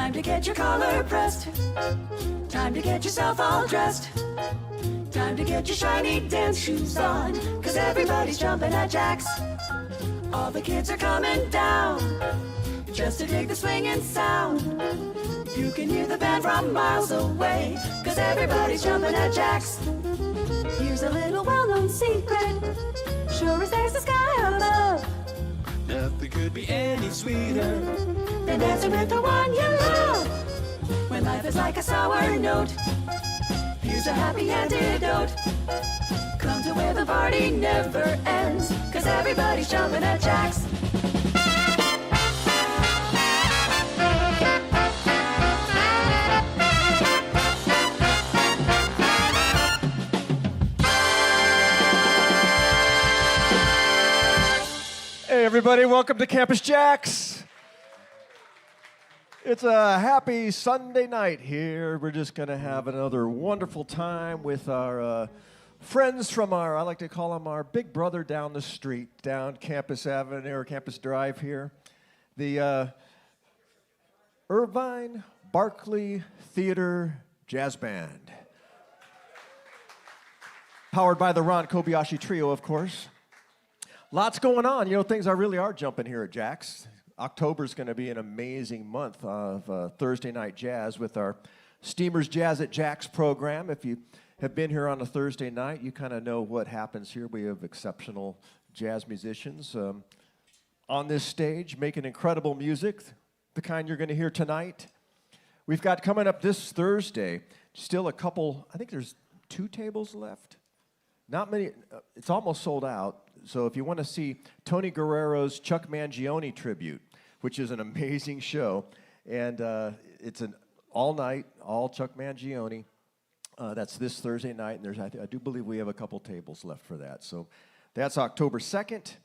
Time to get your collar pressed. Time to get yourself all dressed. Time to get your shiny dance shoes on, 'cause everybody's jumping at Jax. All the kids are coming down just to dig the swinging sound. You can hear the band from miles away, 'cause everybody's jumping at Jax. Here's a little well-known secret, sure as there's a sky above. Nothing could be any sweeter than dancing with the one you love. When life is like a sour note, here's a happy antidote. Come to where the party never ends, 'cause everybody's jumping at Jax. Hey everybody, welcome to Campus JAX. It's a happy Sunday night here. We're just going to have another wonderful time with our friends from I like to call them our big brother down the street, down Campus Avenue or Campus Drive here. The IRVINE Barclay Theater Jazz Band. Powered by the Ron Kobayashi Trio, of course. Lots going on. You know, things really are jumping here at JAX. October's going to be an amazing month of Thursday night jazz with our Steamers Jazz at JAX program. If you have been here on a Thursday night, you kind of know what happens here. We have exceptional jazz musicians on this stage making incredible music, the kind you're going to hear tonight. We've got coming up this Thursday, still a couple, I think there's 2 tables left. Not many, it's almost sold out. So if you want to see Tony Guerrero's Chuck Mangione tribute, which is an amazing show, and it's an all-night, all Chuck Mangione. That's this Thursday night, and I do believe we have a couple tables left for that. So that's October 2nd.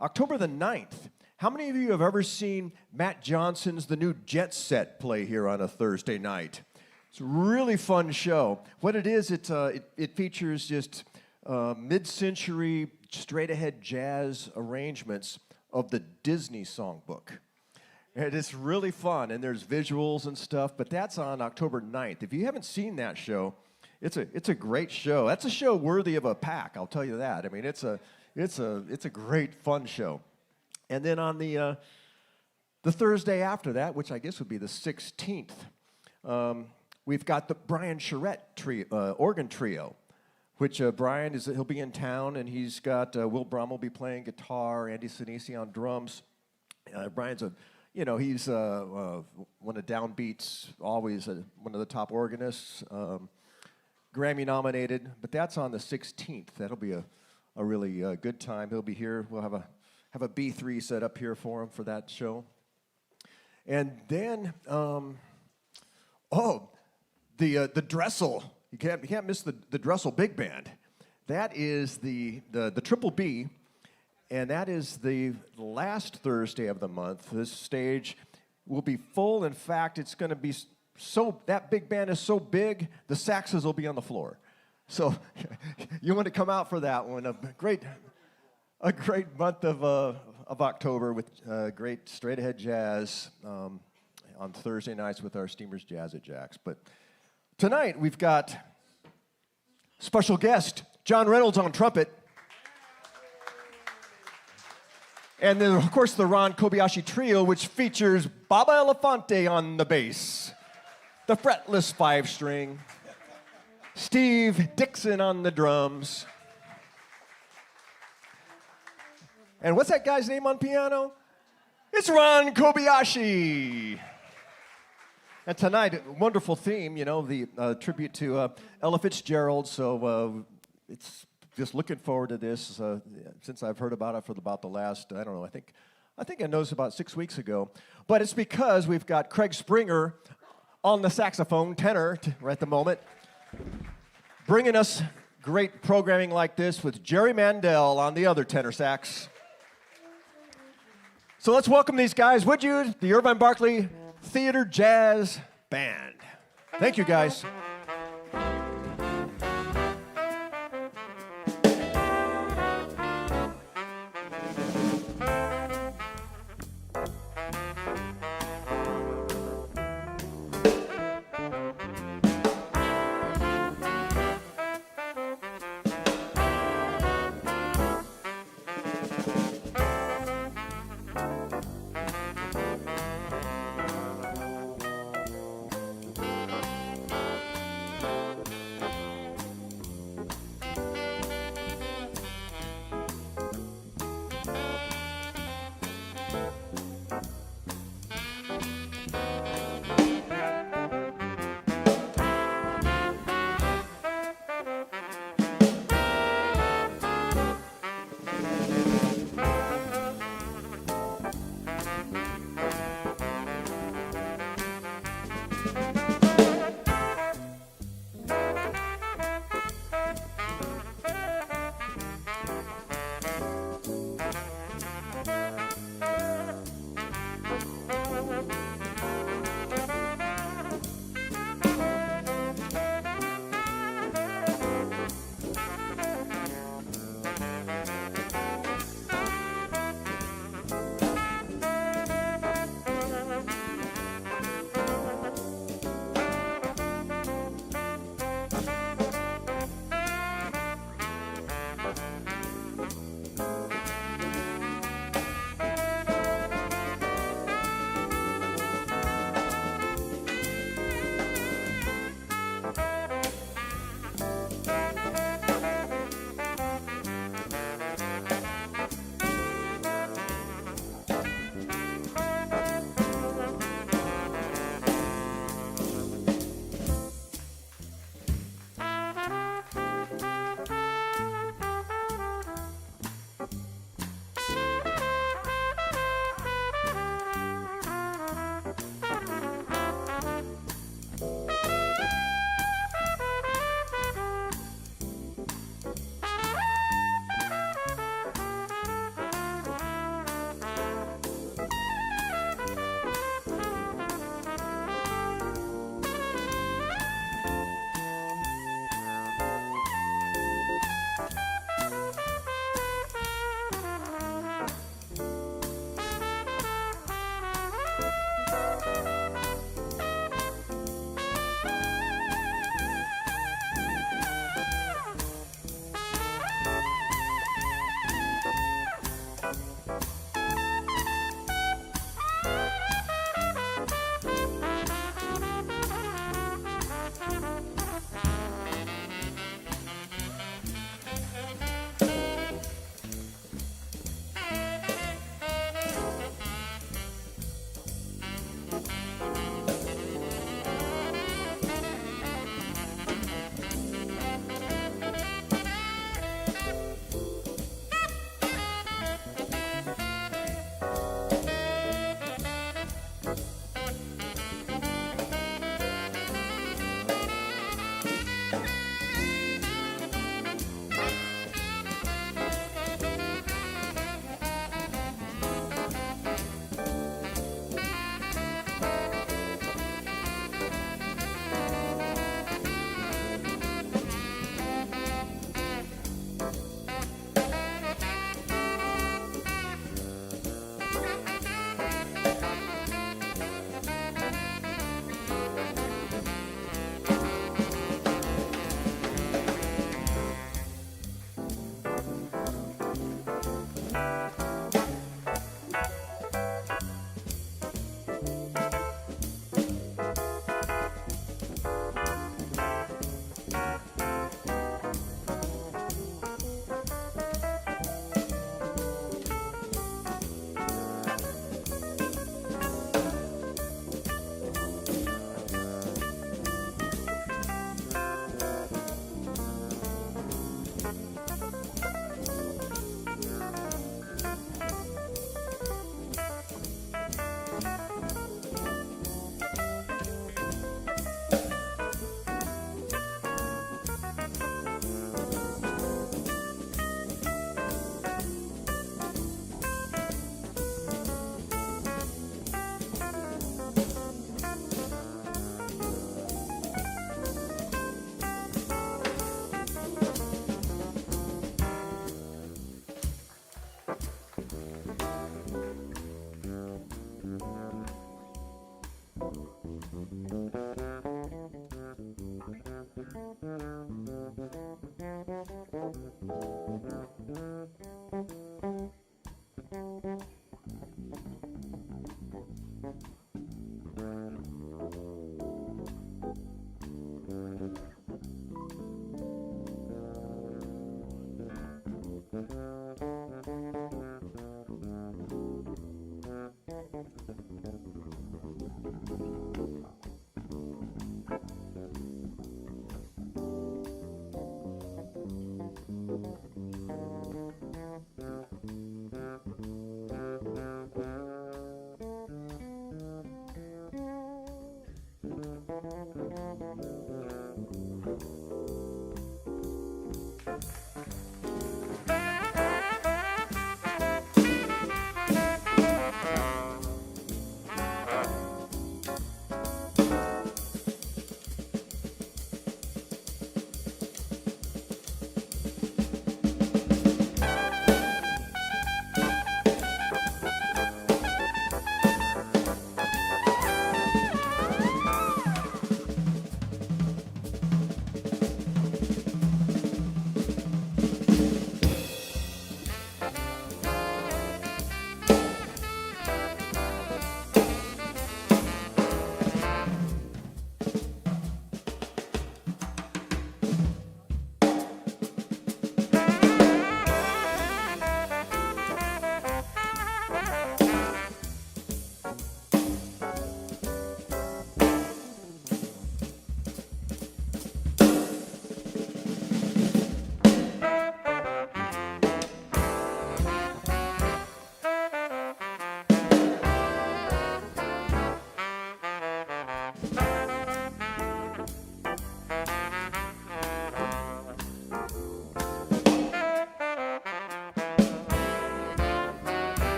October the 9th. How many of you have ever seen Matt Johnson's The New Jet Set play here on a Thursday night? It's a really fun show. What it is, it features just mid-century, straight-ahead jazz arrangements of the Disney songbook. And it's really fun, and there's visuals and stuff, but that's on October 9th. If you haven't seen that show, it's a great show. That's a show worthy of a pack, I'll tell you that. I mean, it's a great, fun show. And then on the Thursday after that, which I guess would be the 16th, we've got the Brian Charette organ trio, which Brian he'll be in town, and he's got Will Brum will be playing guitar, Andy Sinisi on drums. Brian's he's one of Downbeat's, always one of the top organists, Grammy nominated. But that's on the 16th. That'll be a really good time. He'll be here. We'll have a B3 set up here for him for that show. And then the Dressel. You can't miss the Dressel Big Band. That is the Triple B, and that is the last Thursday of the month. This stage will be full. In fact, it's going to be that big band is so big, the saxes will be on the floor. So you want to come out for that one. A great month of October with great straight-ahead jazz on Thursday nights with our Steamers Jazz at JAX. But tonight, we've got special guest, John Reynolds on trumpet. And then, of course, the Ron Kobayashi Trio, which features Baba Elefante on the bass, the fretless 5-string, Steve Dixon on the drums. And what's that guy's name on piano? It's Ron Kobayashi. And tonight, a wonderful theme, the tribute to Ella Fitzgerald. So it's just looking forward to this since I've heard about it for about the last, I don't know, I think I noticed about 6 weeks ago. But it's because we've got Craig Springer on the saxophone, tenor, right at the moment, bringing us great programming like this with Jerry Mandel on the other tenor sax. So let's welcome these guys, would you? The IRVINE Barclay Theater Jazz Band. Thank you, guys.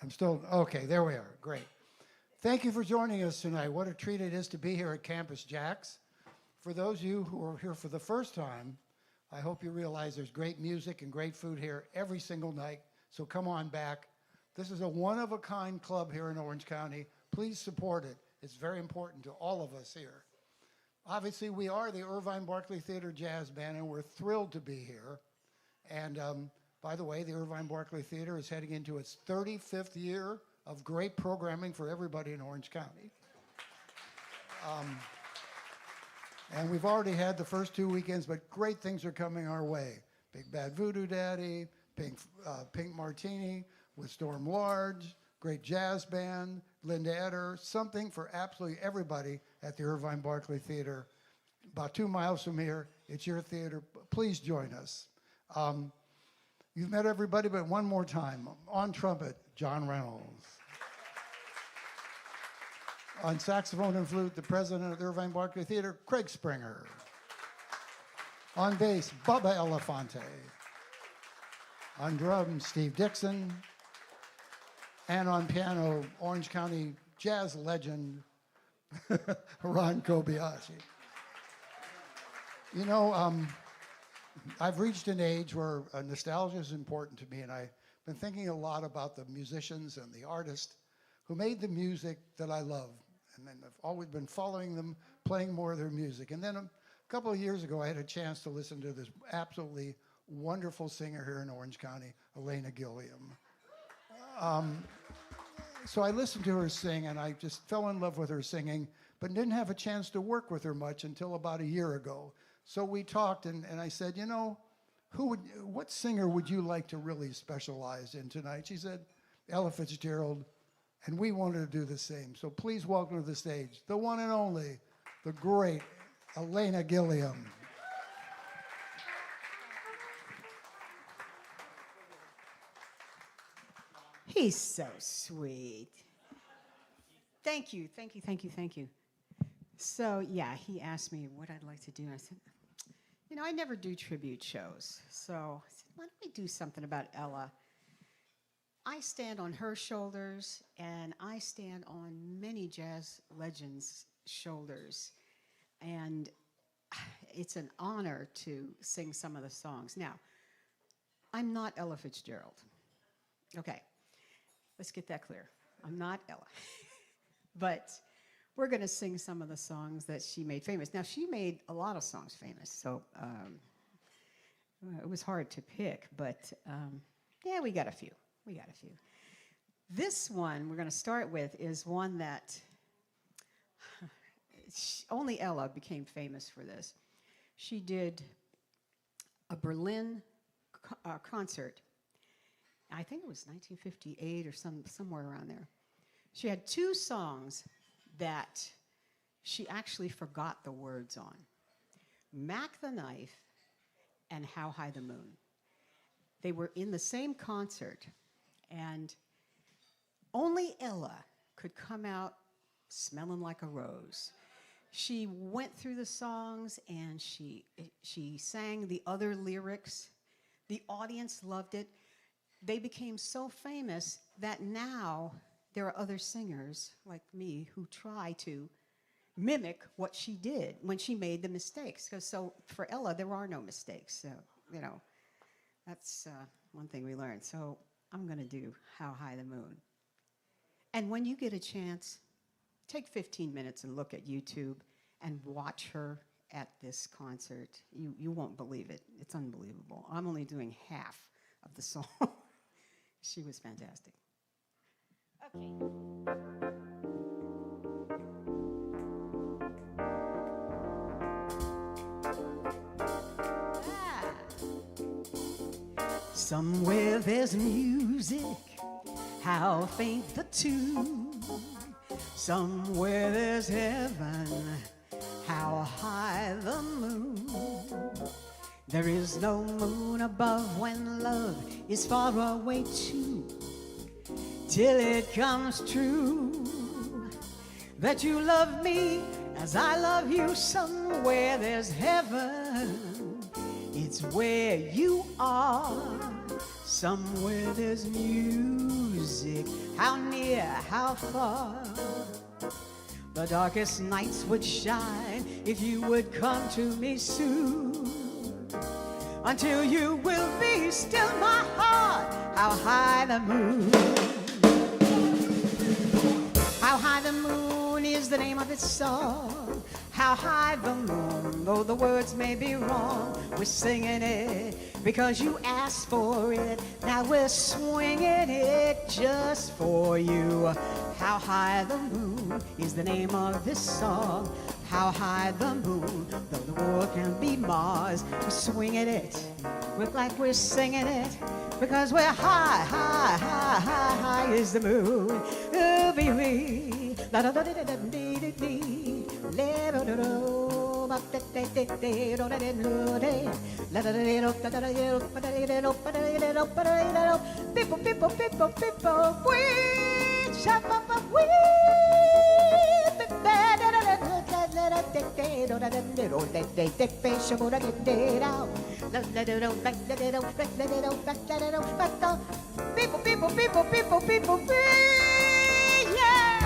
I'm still, okay, there we are, great. Thank you for joining us tonight. What a treat it is to be here at Campus JAX. For those of you who are here for the first time, I hope you realize there's great music and great food here every single night, so come on back. This is a one-of-a-kind club here in Orange County. Please support it. It's very important to all of us here. Obviously, we are the Irvine Barclay Theater Jazz Band, and we're thrilled to be here. And by the way, the Irvine Barclay Theater is heading into its 35th year of great programming for everybody in Orange County. And we've already had the first 2 weekends, but great things are coming our way. Big Bad Voodoo Daddy, Pink Martini with Storm Large, great jazz band, Linda Eder, something for absolutely everybody at the Irvine Barclay Theater. About 2 miles from here, it's your theater. Please join us. You've met everybody, but one more time. On trumpet, John Reynolds. On saxophone and flute, the president of the Irvine Barclay Theater, Craig Springer. On bass, Bubba Elefante. On drums, Steve Dixon. And on piano, Orange County jazz legend, Ron Kobayashi. You know, I've reached an age where nostalgia is important to me, and I've been thinking a lot about the musicians and the artists who made the music that I love. And then I've always been following them, playing more of their music. And then a couple of years ago, I had a chance to listen to this absolutely wonderful singer here in Orange County, ELENA GILLIAM. So I listened to her sing, and I just fell in love with her singing, but didn't have a chance to work with her much until about a year ago. So we talked, and I said, you know, what singer would you like to really specialize in tonight? She said, Ella Fitzgerald, and we wanted to do the same. So please welcome to the stage, the one and only, the great ELENA GILLIAM. He's so sweet. Thank you, thank you, thank you, thank you. So yeah, he asked me what I'd like to do. I said, you know, I never do tribute shows. So I said, why don't we do something about Ella? I stand on her shoulders, and I stand on many jazz legends' shoulders. And it's an honor to sing some of the songs. Now, I'm not Ella Fitzgerald. Okay, let's get that clear. I'm not Ella. But we're going to sing some of the songs that she made famous. Now, she made a lot of songs famous, so it was hard to pick, but yeah, we got a few. We got a few. This one we're going to start with is one that only Ella became famous for this. She did a Berlin concert. I think it was 1958 or somewhere around there. She had 2 songs that she actually forgot the words on. Mac the Knife and How High the Moon. They were in the same concert, and only Ella could come out smelling like a rose. She went through the songs, and she sang the other lyrics. The audience loved it. They became so famous that now there are other singers like me who try to mimic what she did when she made the mistakes. So for Ella, there are no mistakes. So, you know, that's one thing we learned. So I'm going to do How High the Moon. And when you get a chance, take 15 minutes and look at YouTube and watch her at this concert. You won't believe it. It's unbelievable. I'm only doing half of the song. She was fantastic. Okay. Somewhere there's music, how faint the tune. Somewhere there's heaven, how high the moon. There is no moon above when love is far away too, till it comes true that you love me as I love you. Somewhere there's heaven, It's where you are. Somewhere there's music. How near, how far? The darkest nights would shine if you would come to me soon. Until you will be still my heart. How high the moon. How high the moon is the name of its song. How high the moon, though the words may be wrong, we're singing it because you asked for it. Now we're swinging it just for you. How high the moon is the name of this song. How high the moon, though the world can be Mars, we're swinging it. Look like we're singing it because we're high, high, high, high, high is the moon. Oh, baby, la da da da da da dee dee dee, la da da da, ba da da da da, da da da da, la da da da da da da da, ba da da da da, ba da da da, ba da da da. People, people, people, people, we chop up a we. People, people, people, people, people, yeah.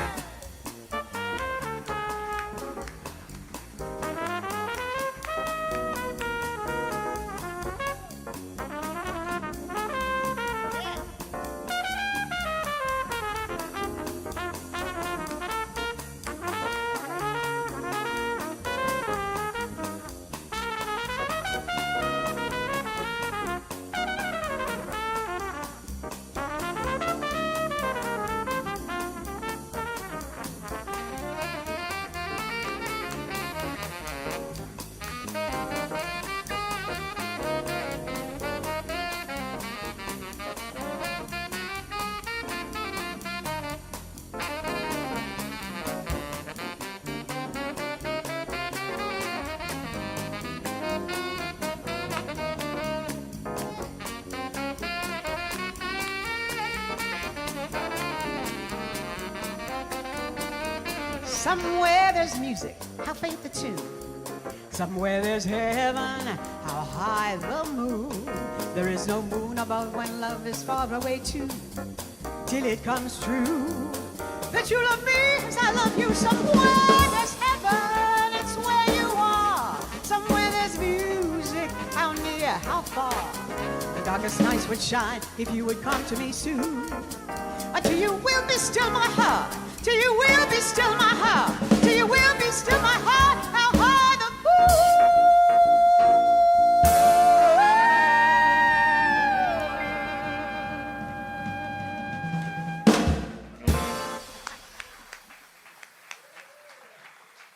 Somewhere there's music, how faint the tune. Somewhere there's heaven, how high the moon. There is no moon above when love is far away too. Till it comes true that you love me as I love you. Somewhere there's heaven, it's where you are. Somewhere there's music, how near, how far. The darkest nights would shine if you would come to me soon. Until you will be still my heart. Till you will be still my heart. Till you will be still my heart. How high the moon.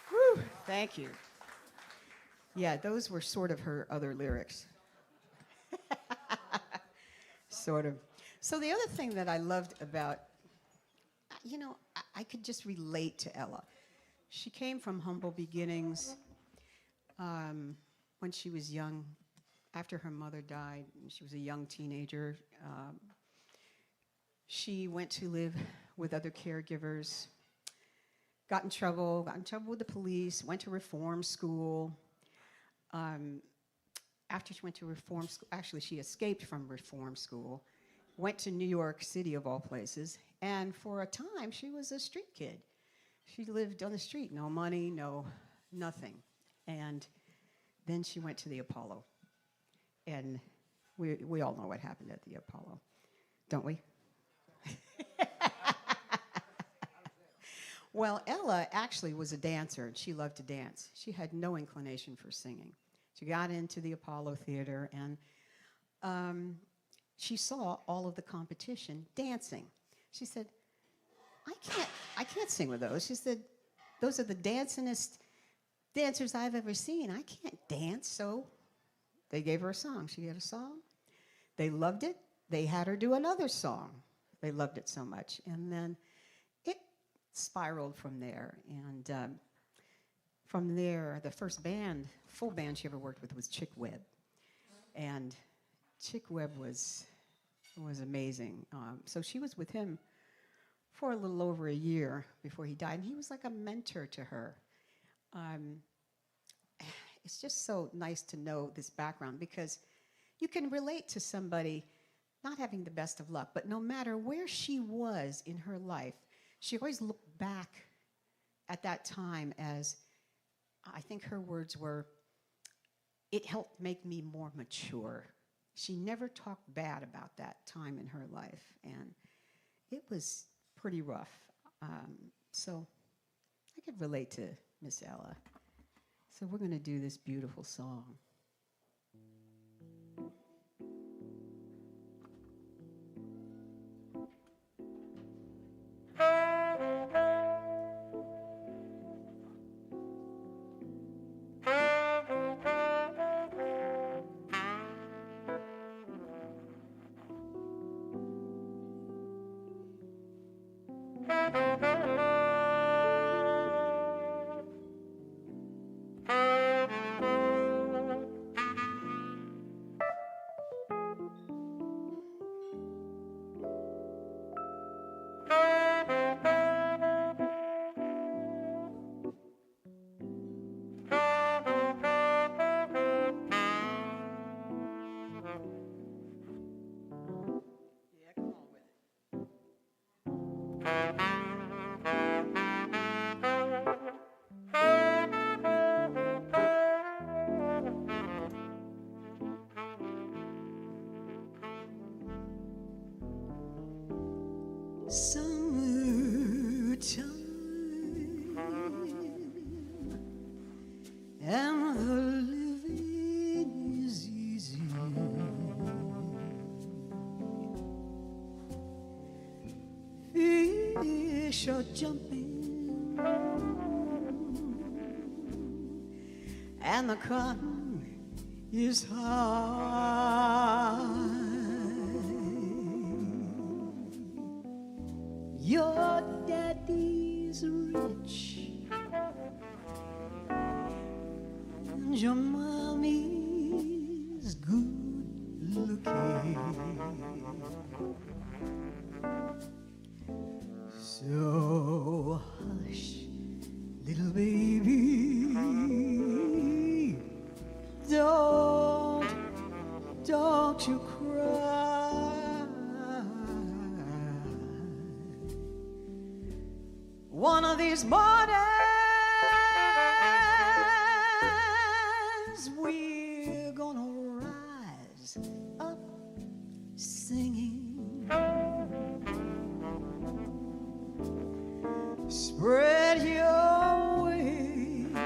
Whew, thank you. Yeah, those were sort of her other lyrics. Sort of. So the other thing that I loved about, you know, I could just relate to Ella. She came from humble beginnings when she was young. After her mother died, she was a young teenager. She went to live with other caregivers, got in trouble with the police, went to reform school. After she went to reform school, actually she escaped from reform school, went to New York City of all places, and for a time she was a street kid. She lived on the street, no money, no nothing. And then she went to the Apollo. And we all know what happened at the Apollo, don't we? Well, Ella actually was a dancer, and she loved to dance. She had no inclination for singing. She got into the Apollo Theater, and she saw all of the competition dancing. She said, I can't sing with those. She said, those are the dancingest dancers I've ever seen. I can't dance. So they gave her a song. She had a song. They loved it. They had her do another song. They loved it so much. And then it spiraled from there. And from there, the first band, full band she ever worked with was Chick Webb. And Chick Webb was amazing. So she was with him for a little over a year before he died. And he was like a mentor to her. it's just so nice to know this background because you can relate to somebody not having the best of luck, but no matter where she was in her life, she always looked back at that time as, I think her words were, it helped make me more mature. She never talked bad about that time in her life, and it was pretty rough. So I could relate to Miss Ella. So we're going to do this beautiful song. Summertime and the living is easy. Fish are jumping and the cotton is high. Your daddy's rich and your mommy's good looking. So hush, little baby, don't you cry. One of these mornings we're gonna rise up singing. Spread your wings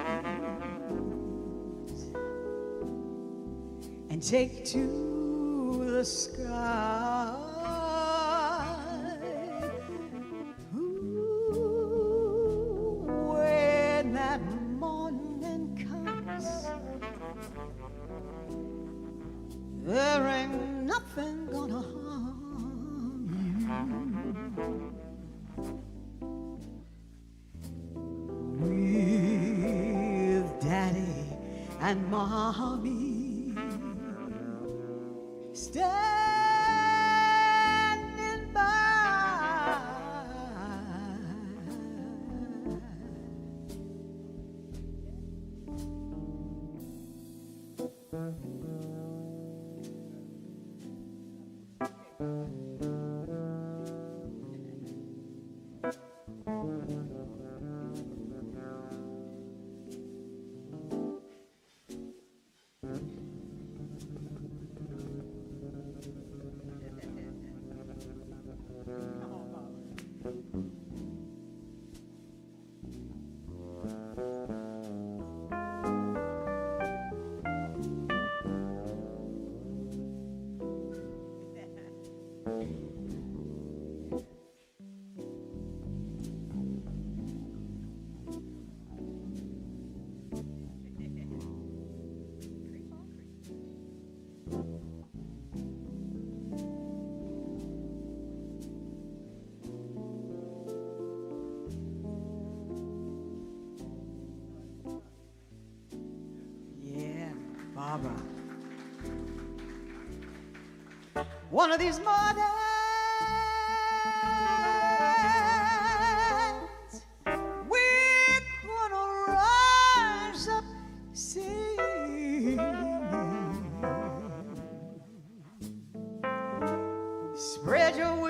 and take to the sky. When that morning comes, there ain't nothing gonna harm you. With daddy and mommy standing by. Barbara. One of these mornings, we're gonna rise up singing.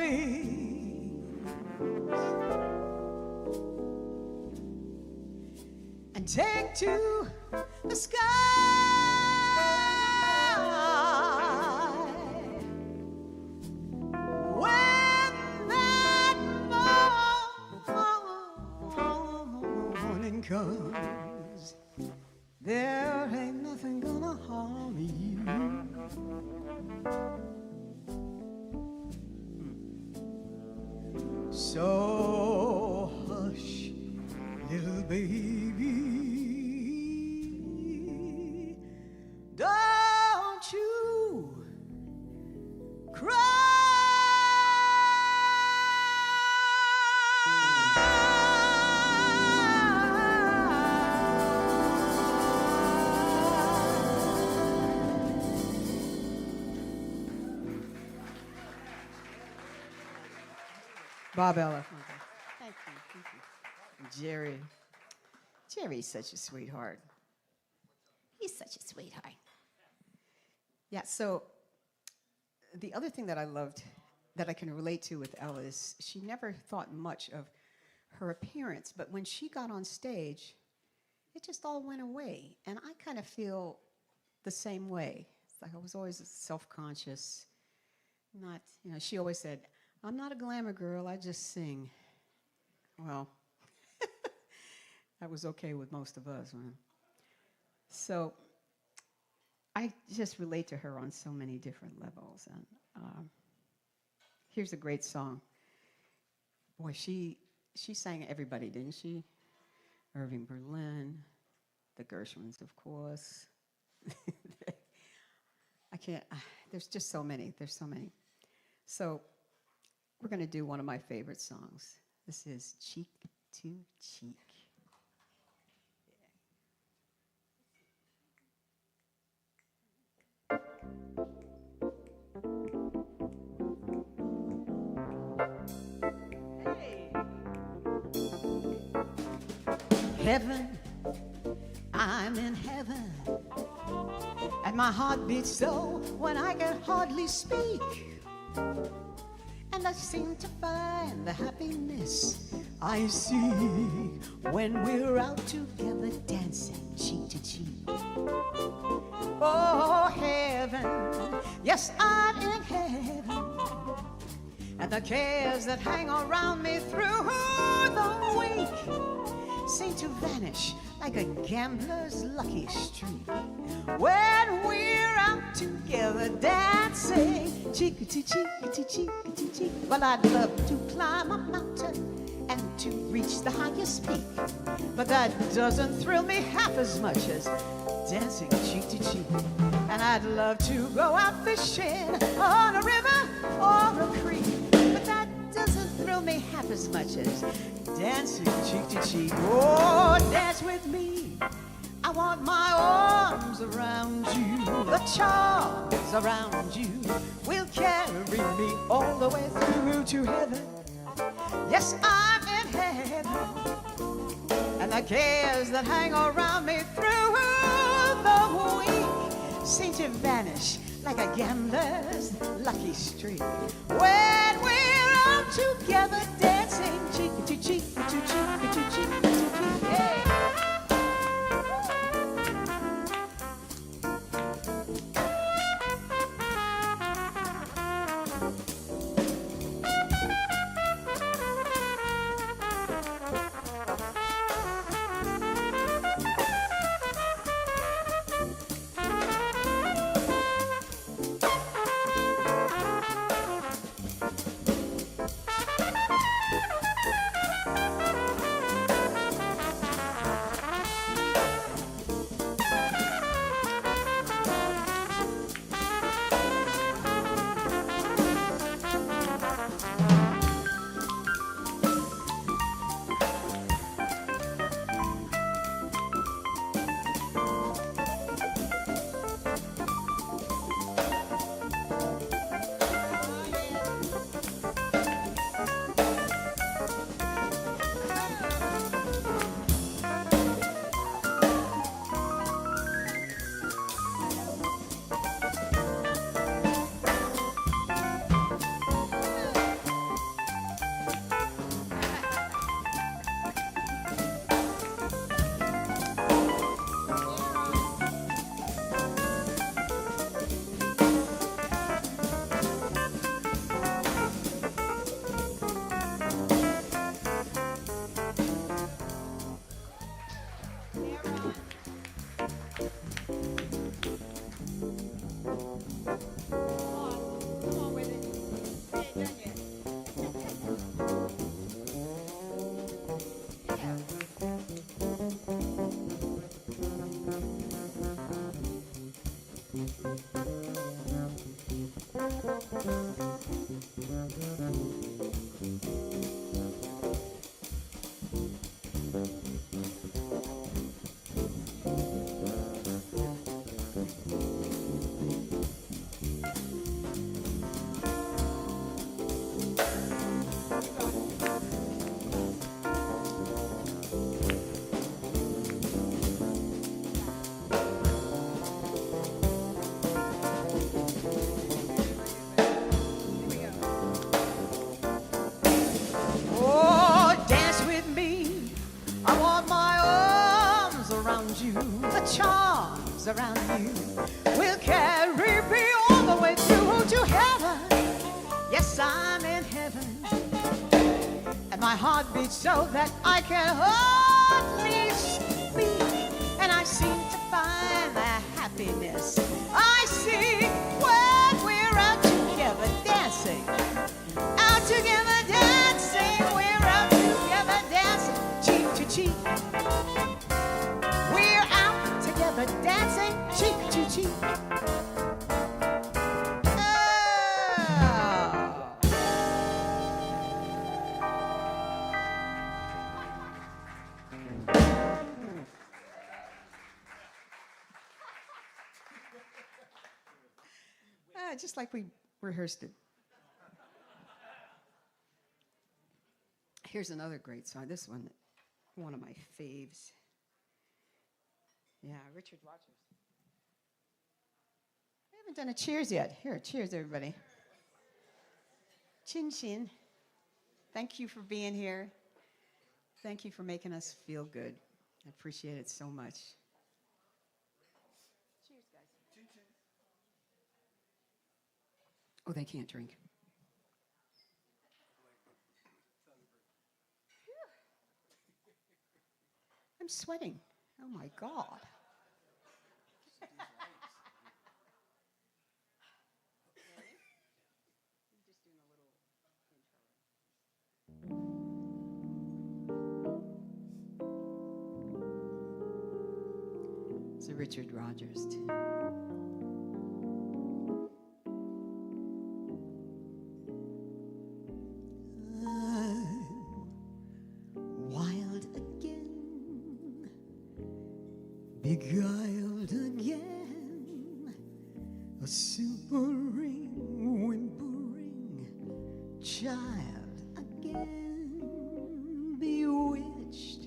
wings and take to the sky. When that morning comes, there ain't nothing gonna harm you. So hush, little baby, don't you Bob Ella. Thank you. Thank you. Jerry. Jerry's such a sweetheart. He's such a sweetheart. Yeah, so the other thing that I loved that I can relate to with Ella is she never thought much of her appearance, but when she got on stage, it just all went away. And I kind of feel the same way. It's like I was always self-conscious. Not, you know, she always said, I'm not a glamour girl, I just sing. Well, that was okay with most of us. Huh? So I just relate to her on so many different levels. And here's a great song. Boy, she sang everybody, didn't she? Irving Berlin, the Gershwins, of course. I can't, there's just so many, there's so many. So we're going to do one of my favorite songs. This is Cheek to Cheek. Hey. Heaven, I'm in heaven, and my heart beats so when I can hardly speak. And I seem to find the happiness I see when we're out together dancing cheek to cheek. Oh, heaven, yes, I'm in heaven, and the cares that hang around me through the week seem to vanish like a gambler's lucky streak when we're out together dancing cheek to cheek to cheek to cheek. Well, I'd love to climb a mountain and to reach the highest peak, but that doesn't thrill me half as much as dancing cheek to cheek. And I'd love to go out fishing on a river or a creek, but that doesn't thrill me half as much as dancing cheek to cheek. Oh, dance with me. I want my arms around you, the charms around you will carry me all the way through to heaven. Yes, I'm in heaven, and the cares that hang around me through the week seem to vanish like a gambler's lucky streak when we're out together dancing cheek to cheek to cheek to cheek to cheek. Yeah. Oh, dance with me. I want my arms around you. The charms around you will carry me all the way through to heaven. Yes, I'm in heaven. And my heart beats so that I can hardly speak. And I seem to find the happiness I see when we're out together dancing. Out together dancing, we're out together dancing, cheek to cheek. We're out together dancing, cheek to cheek. Just like we rehearsed it. Here's another great song. This one of my faves. Yeah, Richard Rogers. I haven't done a cheers yet. Here, cheers, everybody. Chin chin. Thank you for being here. Thank you for making us feel good. I appreciate it so much. Cheers, guys. Chin chin. Oh, they can't drink. I'm sweating. Oh my God. It's a Richard Rogers tune. Beguiled again, a simpering, whimpering child again, bewitched,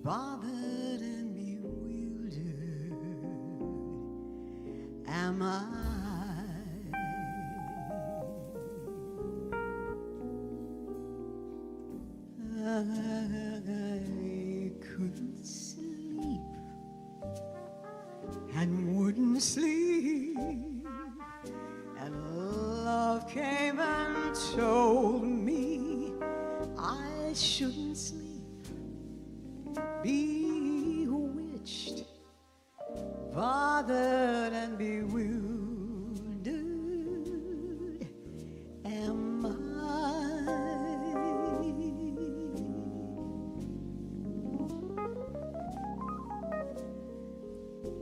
bothered and bewildered am I. Couldn't sleep and wouldn't sleep, and love came and told me I shouldn't sleep, bewitched, bothered and bewildered am I.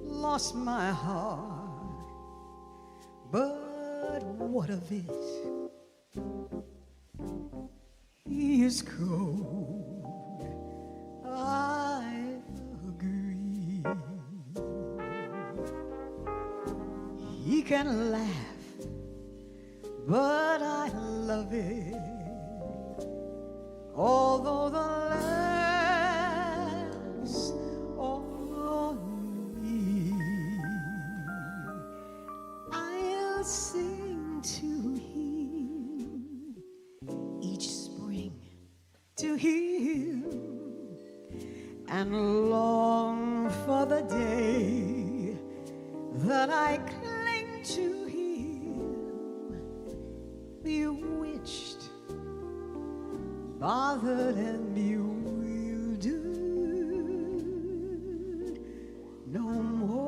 Lost my heart, but what of it? He is cold, I agree. He can laugh, but I love it. Although the laughs on me, I'll sing to him each spring, to him, and long for the day that I cling to him, bewitched, bothered and bewildered no more.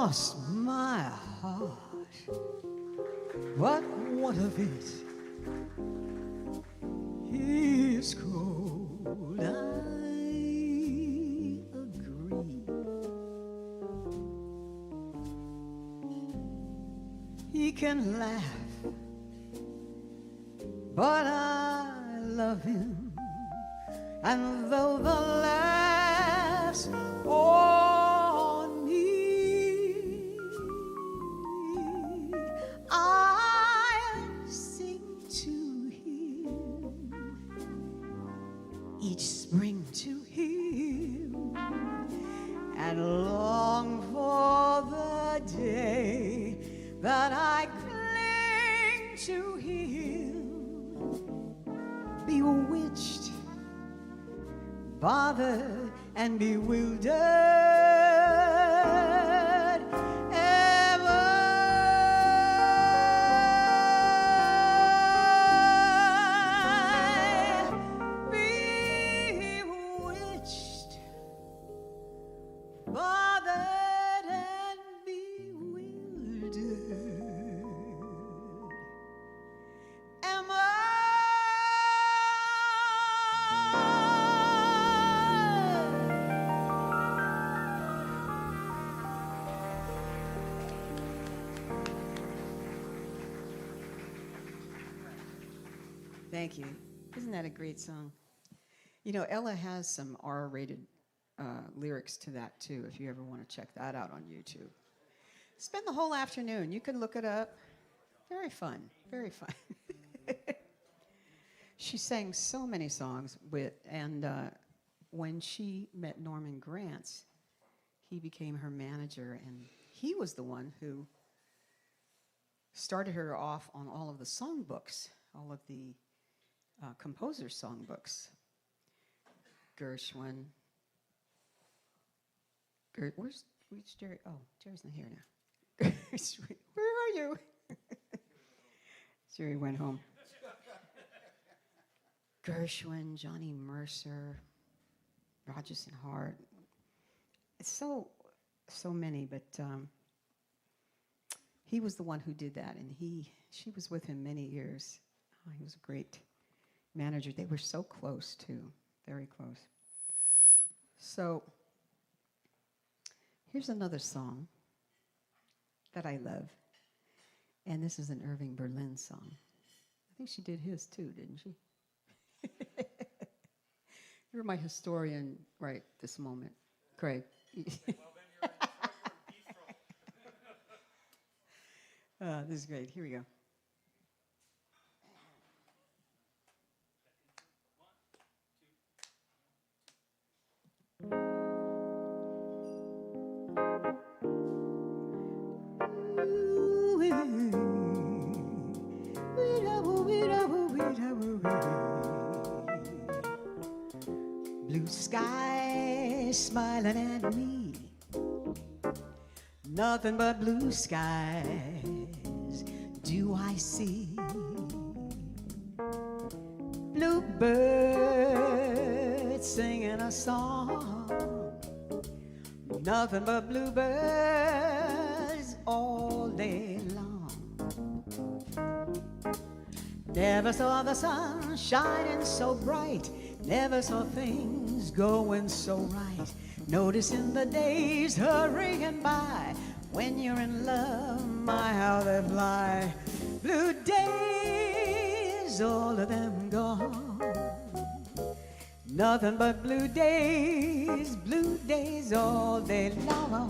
lost my heart. But what of it? He's cold, I agree. He can laugh, but I love him. And though the laughs on me, I'll sing to him each spring to him, and long for the day that I cling to him, bewitched, bothered, and bewildered, ever bewitched, bothered, and bewildered, am I? Thank you. Isn't that a great song? You know, Ella has some R-rated lyrics to that, too, if you ever want to check that out on YouTube. Spend the whole afternoon. You can look it up. Very fun. Very fun. She sang so many songs and when she met Norman Granz, he became her manager, and he was the one who started her off on all of the songbooks, all of the composer's songbooks. Gershwin. Where's Jerry? Oh, Jerry's not here now. Where are you? Jerry went home. Gershwin, Johnny Mercer, Rodgers and Hart. It's so many, but he was the one who did that, and she was with him many years. Oh, he was a great manager. They were so close, too, very close. So here's another song that I love, and this is an Irving Berlin song. I think she did his, too, didn't she? You're my historian right this moment, Craig. This is great. Here we go. Blue sky smiling at me, nothing but blue skies do I see. Bluebirds singing a song, nothing but bluebirds all day long. Never saw the sun shining so bright, never saw things going so right. Noticing the days hurrying by, when you're in love, my how they fly. Blue days, all of them gone, nothing but blue days all day long.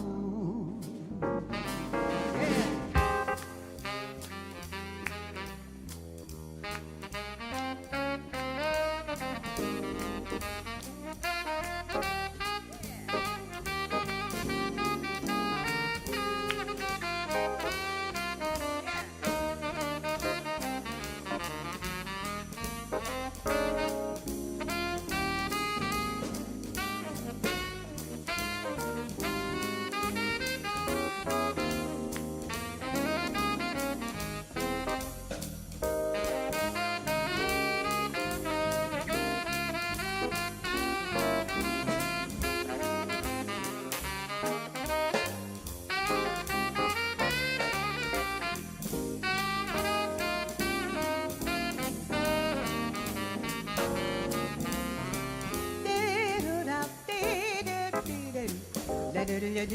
La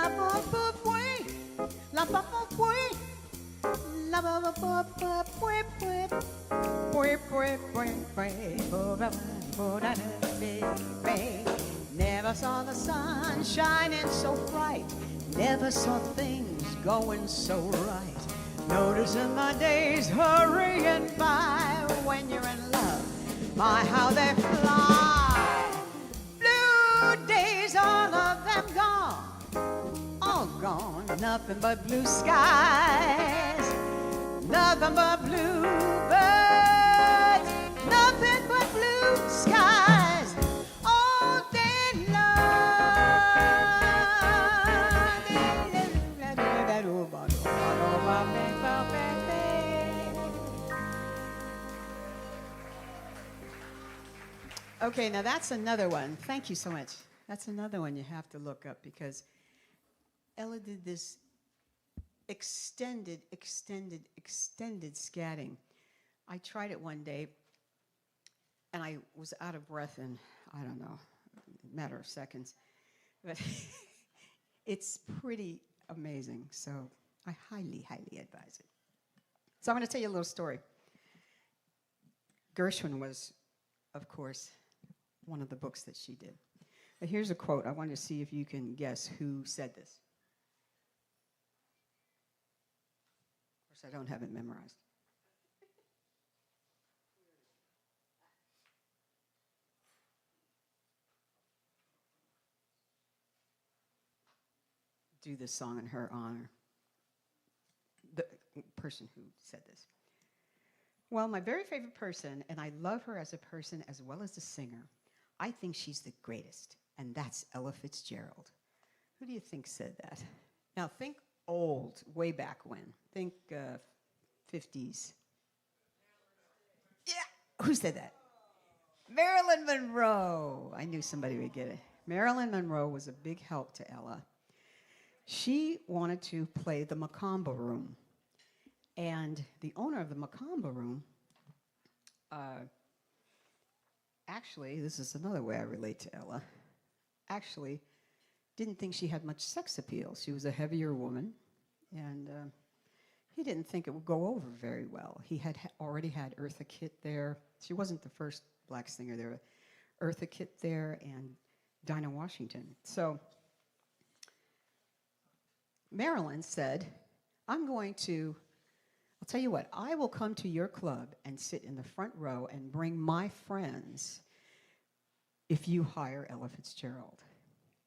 papa pui, la papa pui, la papa pui pui pui pui pui. Never saw the sun shining so bright. Never saw things going so right. Noticing the days hurrying by when you're in love. My, how they fly. Blue days, all of them gone. All gone, nothing but blue skies. Nothing but blue birds. Nothing but blue skies. All day long. Okay, now that's another one. Thank you so much. That's another one you have to look up because Ella did this extended scatting. I tried it one day, and I was out of breath in, I don't know, a matter of seconds. But it's pretty amazing, so I highly, highly advise it. So I'm going to tell you a little story. Gershwin was, of course, one of the books that she did. But here's a quote. I want to see if you can guess who said this. Of course, I don't have it memorized. Do this song in her honor. The person who said this. Well, my very favorite person, and I love her as a person as well as a singer, I think she's the greatest, and that's Ella Fitzgerald. Who do you think said that? Now think old, way back when. Think 50s. Yeah, who said that? Marilyn Monroe. I knew somebody would get it. Marilyn Monroe was a big help to Ella. She wanted to play the Macamba Room. And the owner of the Macamba Room, actually, this is another way I relate to Ella, actually didn't think she had much sex appeal. She was a heavier woman, and he didn't think it would go over very well. He had already had Eartha Kitt there. She wasn't the first black singer there. Eartha Kitt there and Dinah Washington. So Marilyn said, I'll tell you what, I will come to your club and sit in the front row and bring my friends if you hire Ella Fitzgerald.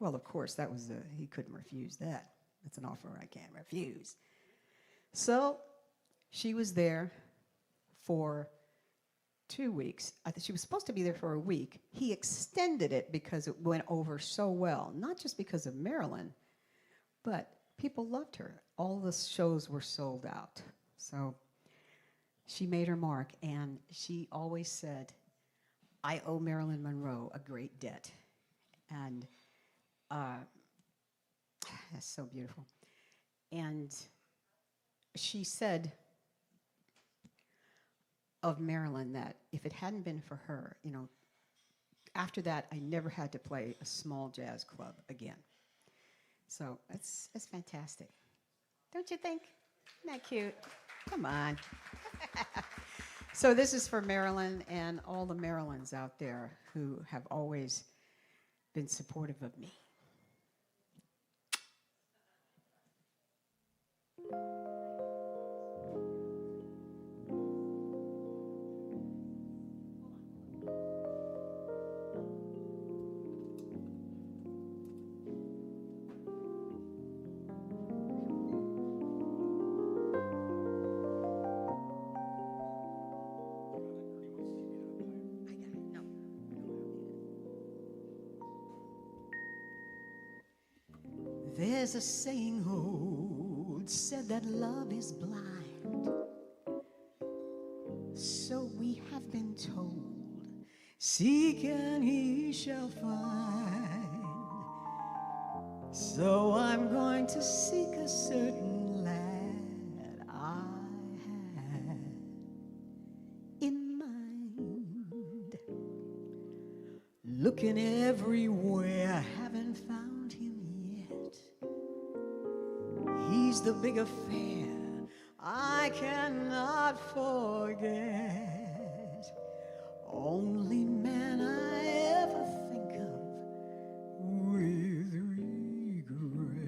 Well, of course, he couldn't refuse that. That's an offer I can't refuse. So she was there for 2 weeks. I think she was supposed to be there for a week. He extended it because it went over so well, not just because of Marilyn, but people loved her. All the shows were sold out. So she made her mark, and she always said, I owe Marilyn Monroe a great debt. And that's so beautiful. And she said of Marilyn that if it hadn't been for her, after that, I never had to play a small jazz club again. So that's fantastic. Don't you think? Isn't that cute? Come on. So this is for Marilyn and all the Marilyns out there who have always been supportive of me. There's a saying old said that love is blind. So we have been told, seek and he shall find. So I'm going to seek a certain lad I looking everywhere, haven't found him yet. He's the big affair I cannot forget. Only man I ever think of with regret.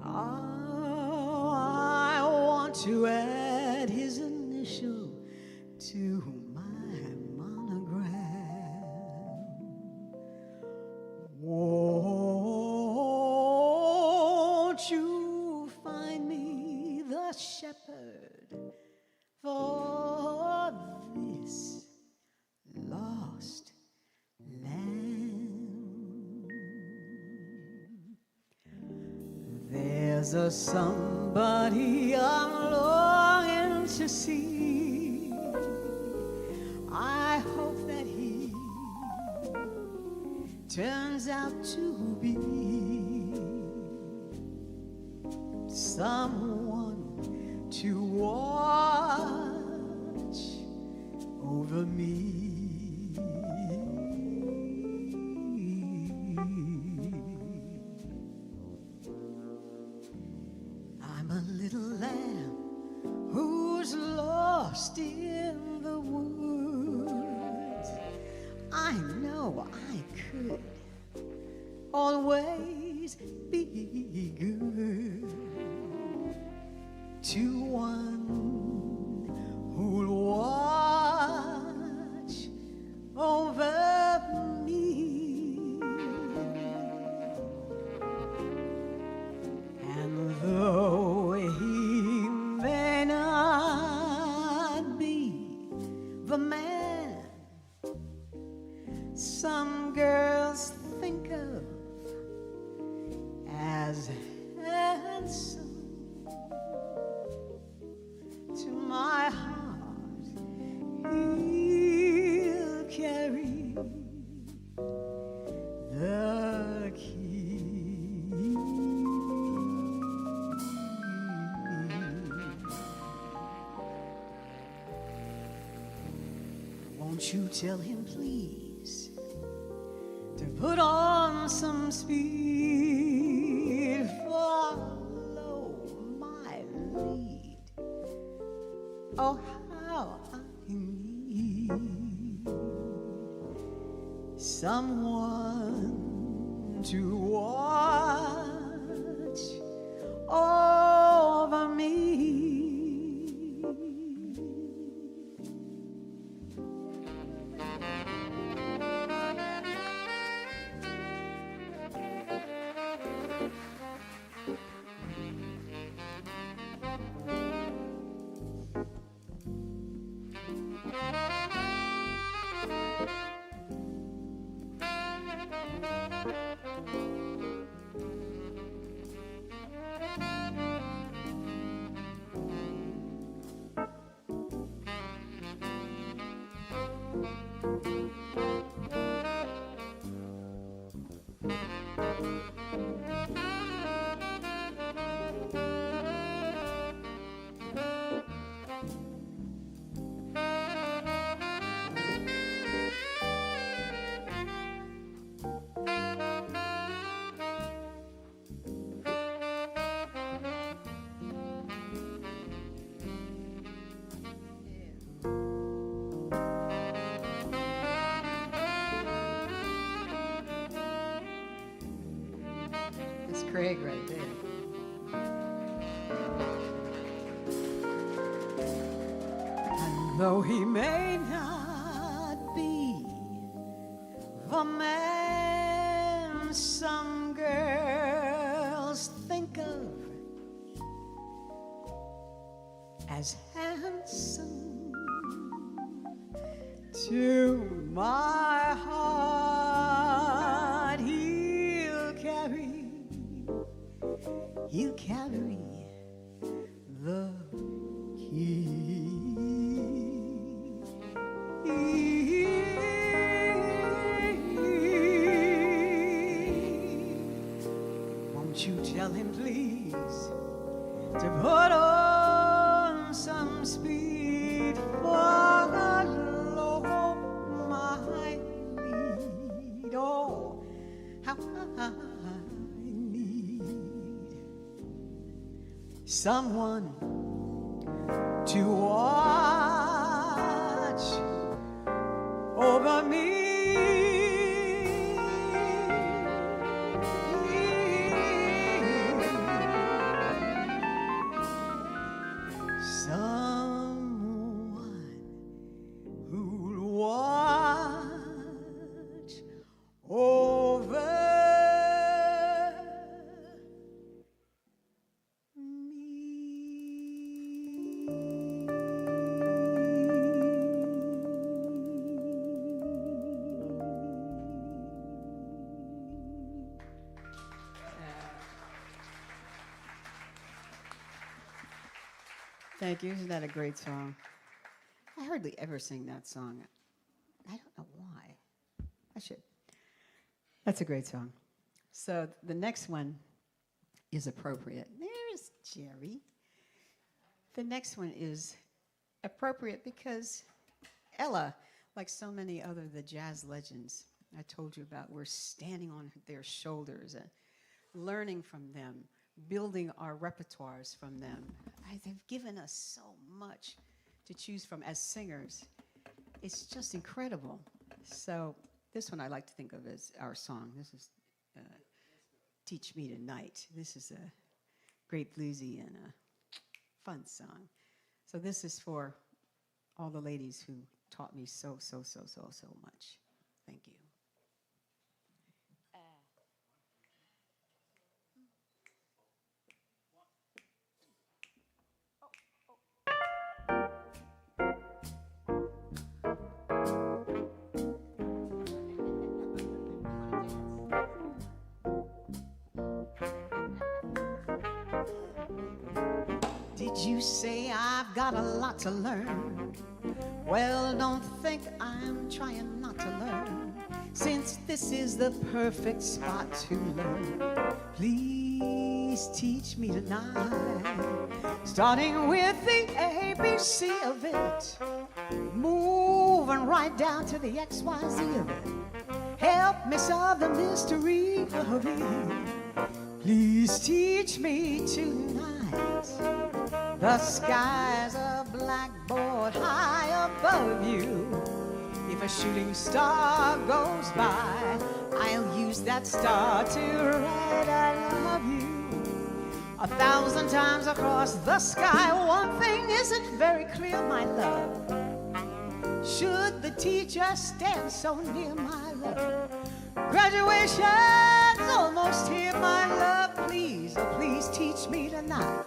Oh, I want to add his initial to my monogram. Won't you find me the shepherd for this lost land? There's a somebody I'm longing to see. I hope that he turns out to be someone to watch over me. I'm a little lamb who's lost in the woods. I know I could always be good to one who'll watch over me. And though he may not be the man some girls think of as handsome, to my heart he'll carry the key. Won't you tell him, please, to put on some speed, follow my lead. Oh, how I need someone to watch over me. That's Craig right there. And though he may not be the man some girls think of as handsome, to my heart he'll carry the key. Won't you tell him, please, to put on some speed, follow my someone to watch over me. Someone who'll watch over Thank you. Isn't that a great song? I hardly ever sing that song. I don't know why. I should. That's a great song. So the next one is appropriate. There's Jerry. The next one is appropriate because Ella, like so many other the jazz legends I told you about, we're standing on their shoulders and learning from them, building our repertoires from them. They've given us so much to choose from as singers. It's just incredible. So this one I like to think of as our song. This is Teach Me Tonight. This is a great bluesy and a fun song. So this is for all the ladies who taught me so much. Thank you. Did you say I've got a lot to learn? Well, don't think I'm trying not to learn, since this is the perfect spot to learn. Please teach me tonight, starting with the ABC of it, moving right down to the XYZ of it. Help me solve the mystery of it. Please teach me tonight. The sky's a blackboard high above you. If a shooting star goes by, I'll use that star to write I love you. 1,000 times across the sky, one thing isn't very clear, my love. Should the teacher stand so near, my love? Graduation's almost here, my love. Please, oh please teach me tonight.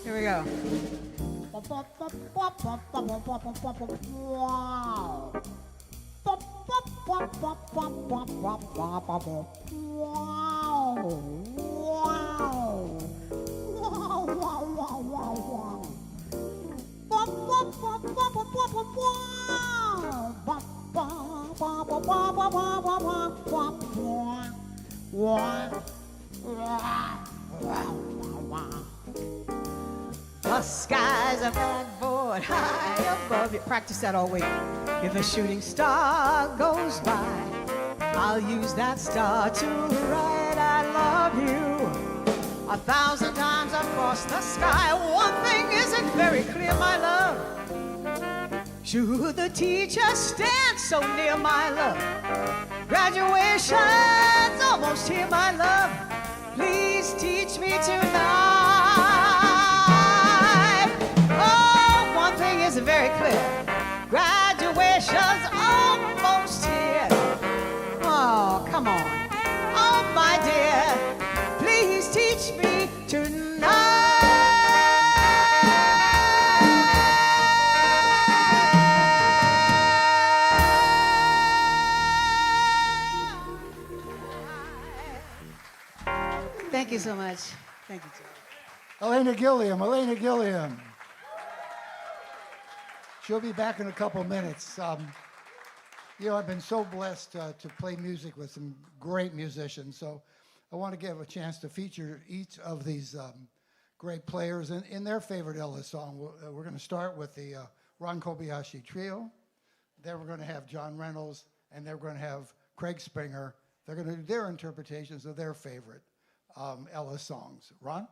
Here we go. The sky's a blackboard high above you. Practice that all week. If a shooting star goes by, I'll use that star to write I love you. 1,000 times across the sky, one thing isn't very clear, my love. Should the teacher stand so near, my love? Graduation's almost here, my love. Please teach teach me tonight. Oh, one thing is very clear. Graduation's almost here. Oh, come on. Oh, my dear, please teach me tonight. Thank you so much. Thank you, Joe. Elena Gilliam, Elena Gilliam. She'll be back in a couple minutes. You know, I've been so blessed to play music with some great musicians, so I want to give a chance to feature each of these great players in their favorite Ella song. We're going to start with the Ron Kobayashi Trio. Then we're going to have John Reynolds, and then we're going to have Craig Springer. They're going to do their interpretations of their favorite Ella songs. Ron?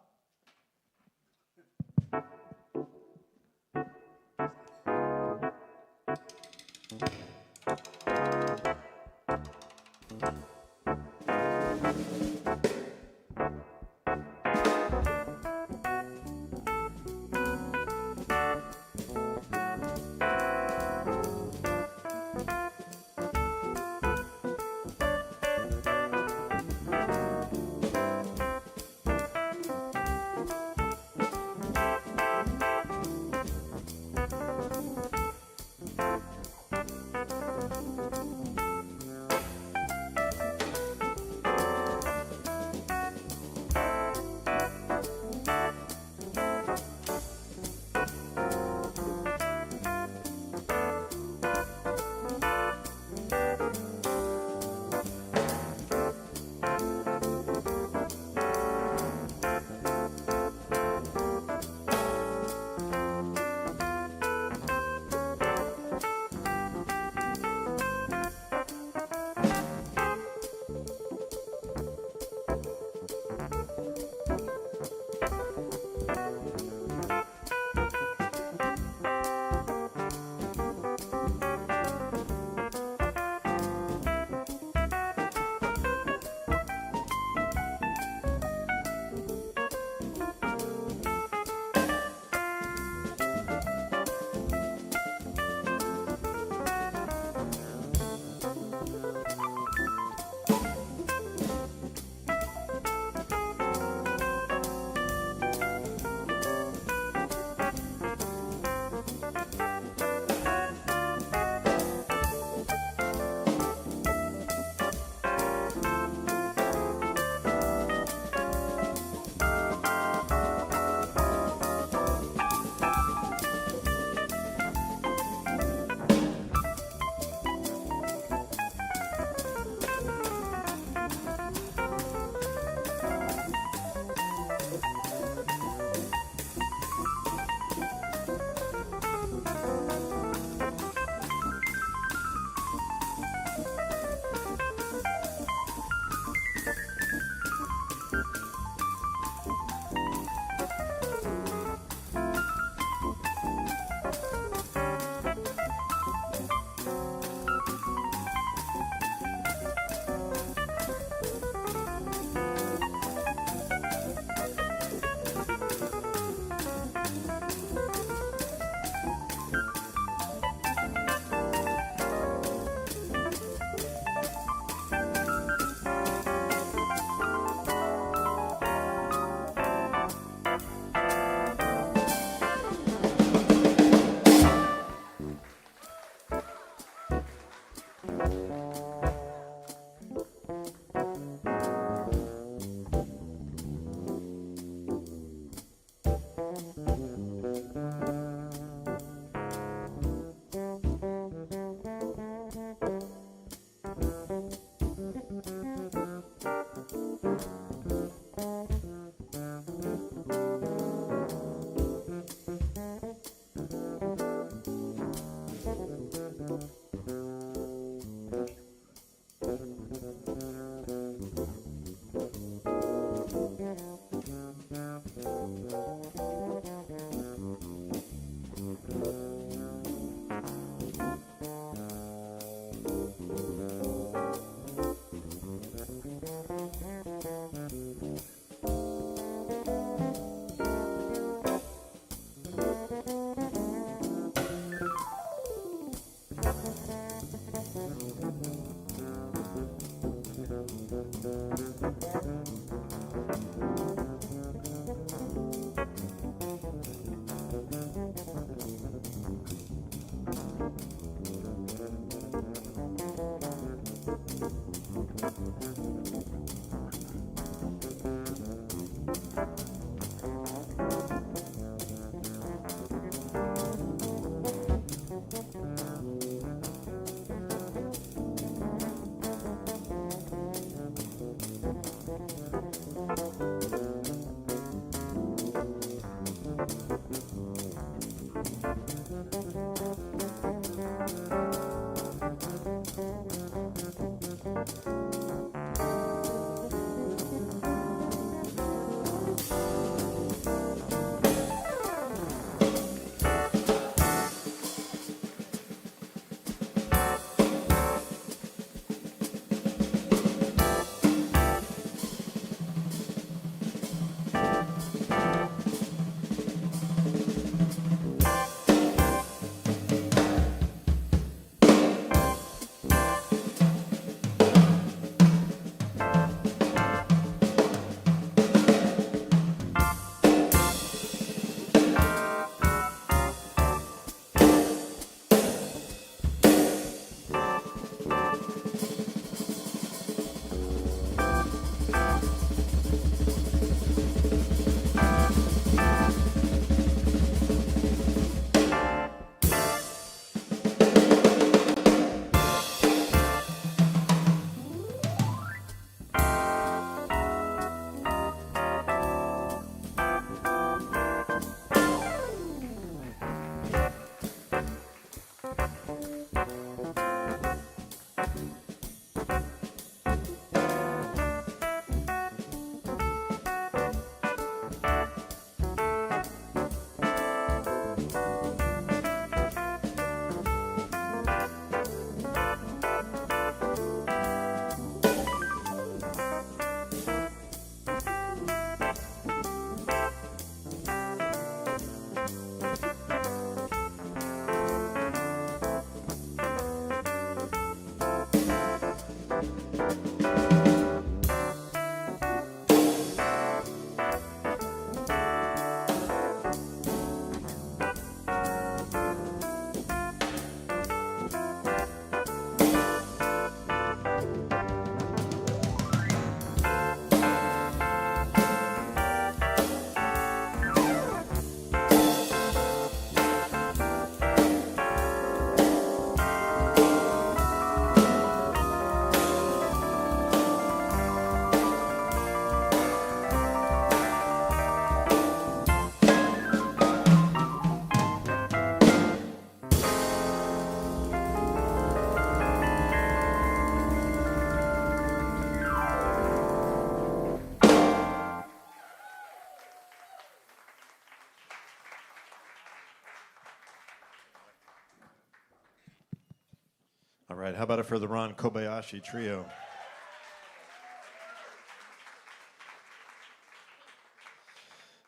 All right, how about it for the Ron Kobayashi Trio?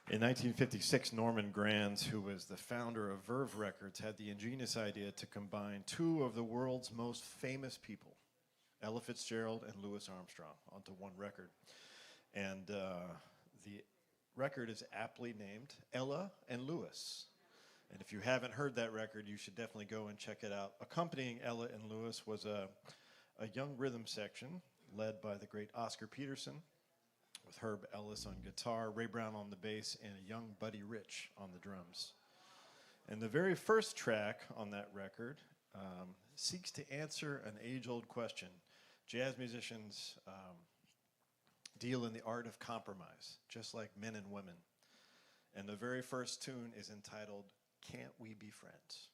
In 1956, Norman Granz, who was the founder of Verve Records, had the ingenious idea to combine two of the world's most famous people, Ella Fitzgerald and Louis Armstrong, onto one record. And the record is aptly named Ella and Louis. And if you haven't heard that record, you should definitely go and check it out. Accompanying Ella and Louis was a young rhythm section led by the great Oscar Peterson, with Herb Ellis on guitar, Ray Brown on the bass, and a young Buddy Rich on the drums. And the very first track on that record seeks to answer an age-old question. Jazz musicians deal in the art of compromise, just like men and women. And the very first tune is entitled, Can't We Be Friends?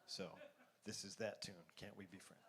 So this is that tune, Can't We Be Friends?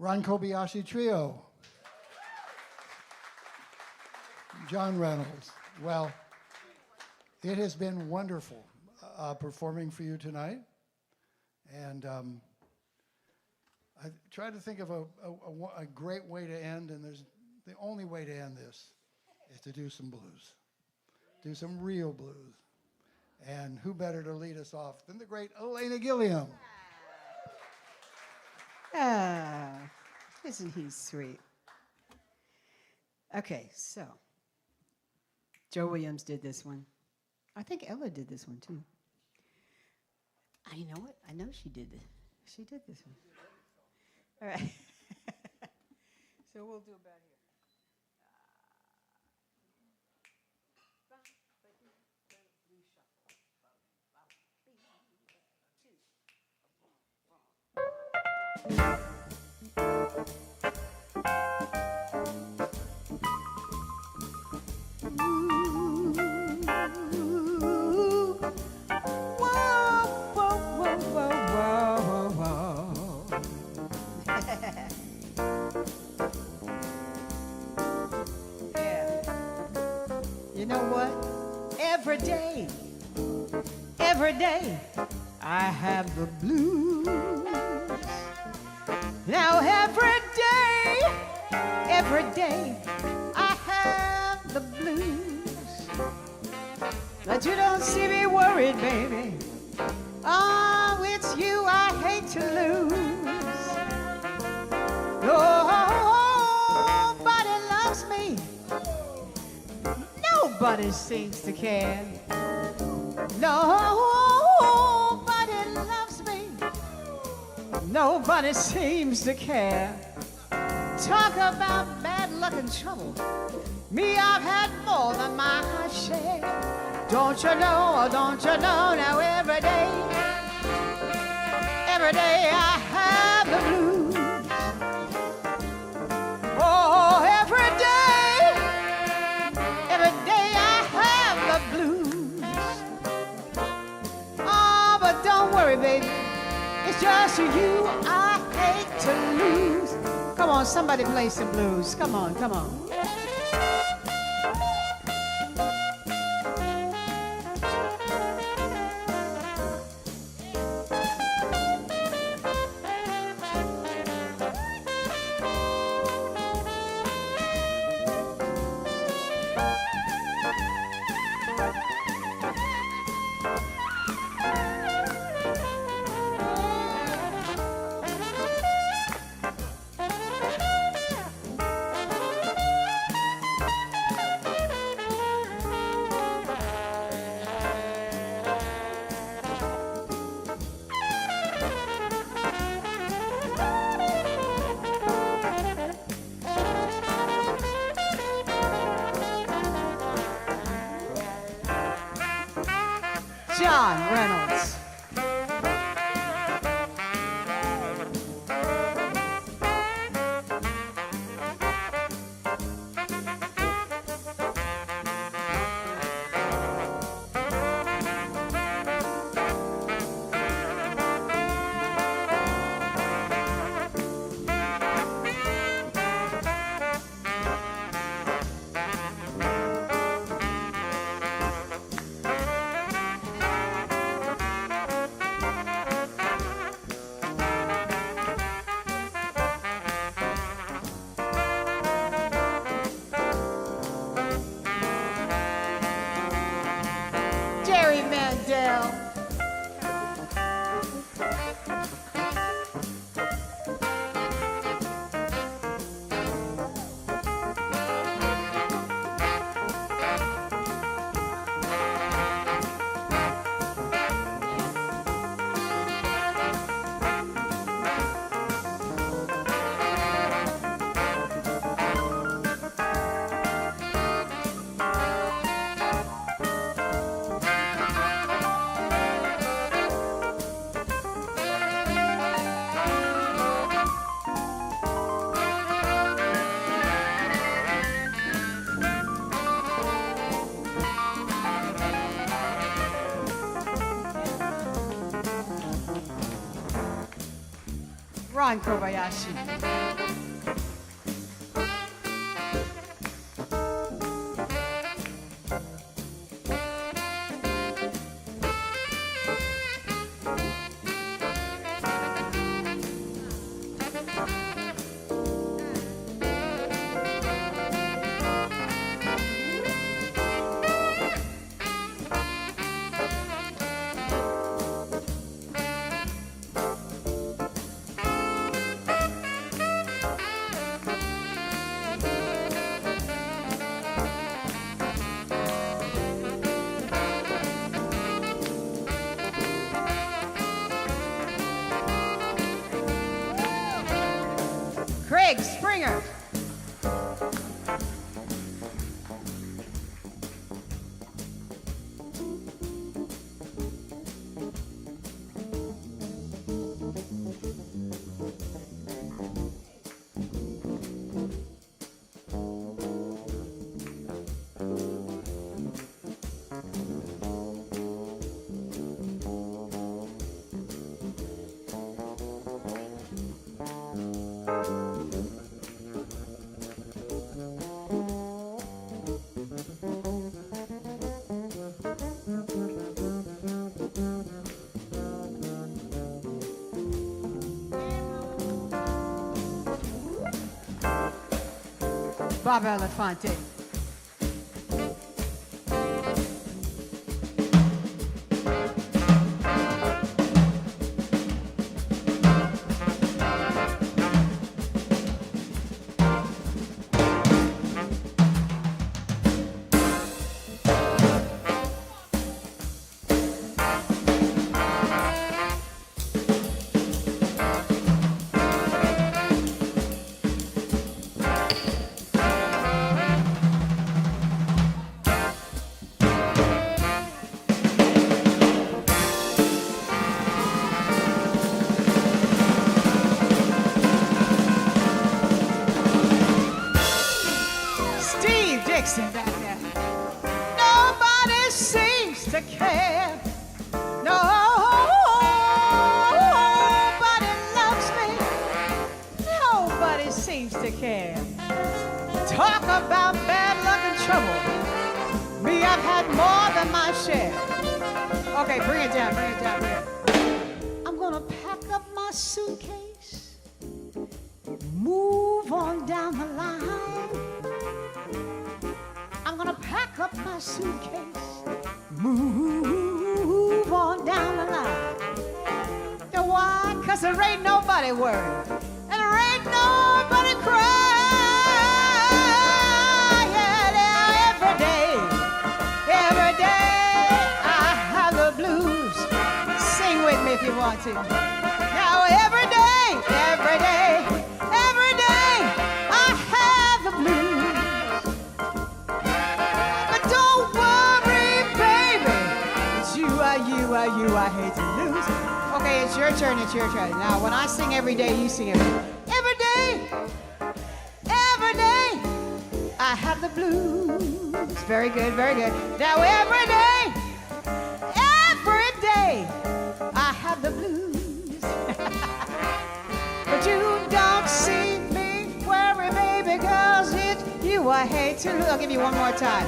Ron Kobayashi Trio. John Reynolds. Well, it has been wonderful performing for you tonight. And I tried to think of a great way to end, and the only way to end this is to do some blues. Do some real blues. And who better to lead us off than the great ELENA GILLIAM? Ah, isn't he sweet? Okay, so Joe Williams did this one. I think Ella did this one too. I know it. I know she did it. She did this one. All right. So we'll do about here. You know what? Every day, I have the blues. Now every day, I have the blues. But you don't see me worried, baby. Oh, it's you I hate to lose. Nobody loves me. Nobody seems to care. Nobody loves me. Nobody seems to care. Talk about bad luck and trouble. Me, I've had more than my share. Don't you know now every day I have the blues. Oh, every day I have the blues. Oh, but don't worry, baby. It's just you I hate to lose. Come on, somebody play some blues. Come on, come on. John Reynolds. Ron Kobayashi. Springer. Bob Elefante. Dixon back there. Nobody seems to care. Nobody loves me. Nobody seems to care. Talk about bad luck and trouble. Me, I've had more than my share. Okay, bring it down, bring it down, bring it. I'm gonna pack up my suitcase, move on down the line. I'm gonna pack up my suitcase, move on down the line. You know why? 'Cause there ain't nobody worried, and there ain't nobody crying. Yeah, every day I have the blues. Sing with me if you want to. Now every day I have the blues. You, I hate to lose. Okay, it's your turn, it's your turn. Now, when I sing every day, you sing every day. Every day, I have the blues. Very good, very good. Now, every day, I have the blues. But you don't see me worry, baby, 'cause it's you I hate to lose. I'll give you one more time.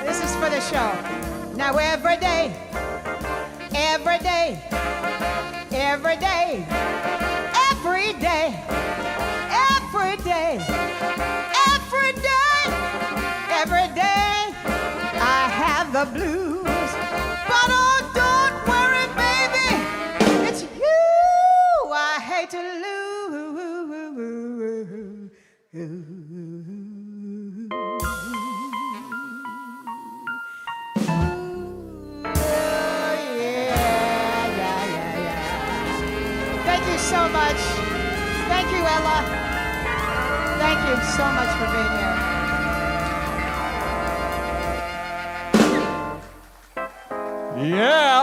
This is for the show. Now, every day, every day, every day, every day, every day, every day, every day, I have the blues. But oh, don't worry, baby, it's you I hate to lose. So much. Thank you, Ella. Thank you so much for being here. Yeah.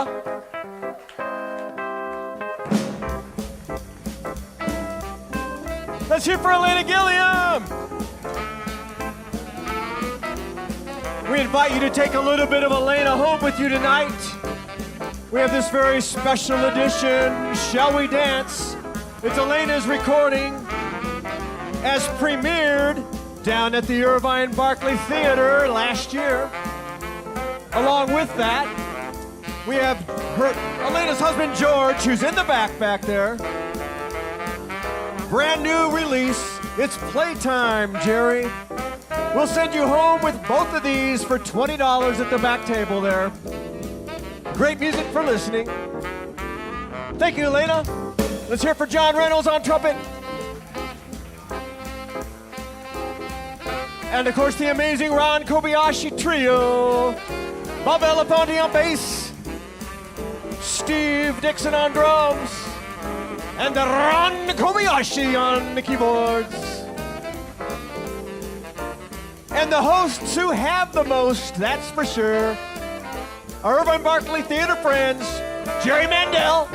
Let's hear for ELENA GILLIAM. We invite you to take a little bit of ELENA home with you tonight. We have this very special edition, Shall We Dance? It's ELENA's recording as premiered down at the IRVINE Barclay Theater last year. Along with that, we have ELENA's husband, George, who's in the back there. Brand new release. It's Playtime, Jerry. We'll send you home with both of these for $20 at the back table there. Great music for listening. Thank you, ELENA. Let's hear for John Reynolds on trumpet. And of course, the amazing Ron Kobayashi Trio. Bob Elefante on bass. Steve Dixon on drums. And Ron Kobayashi on the keyboards. And the hosts who have the most, that's for sure. Our Irvine Barclay Theater friends, Jerry Mandel,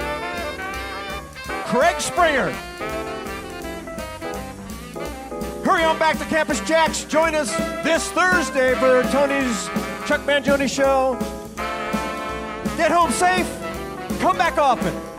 Craig Springer. Hurry on back to Campus JAX. Join us this Thursday for Tony's Chuck Mangione show. Get home safe. Come back often.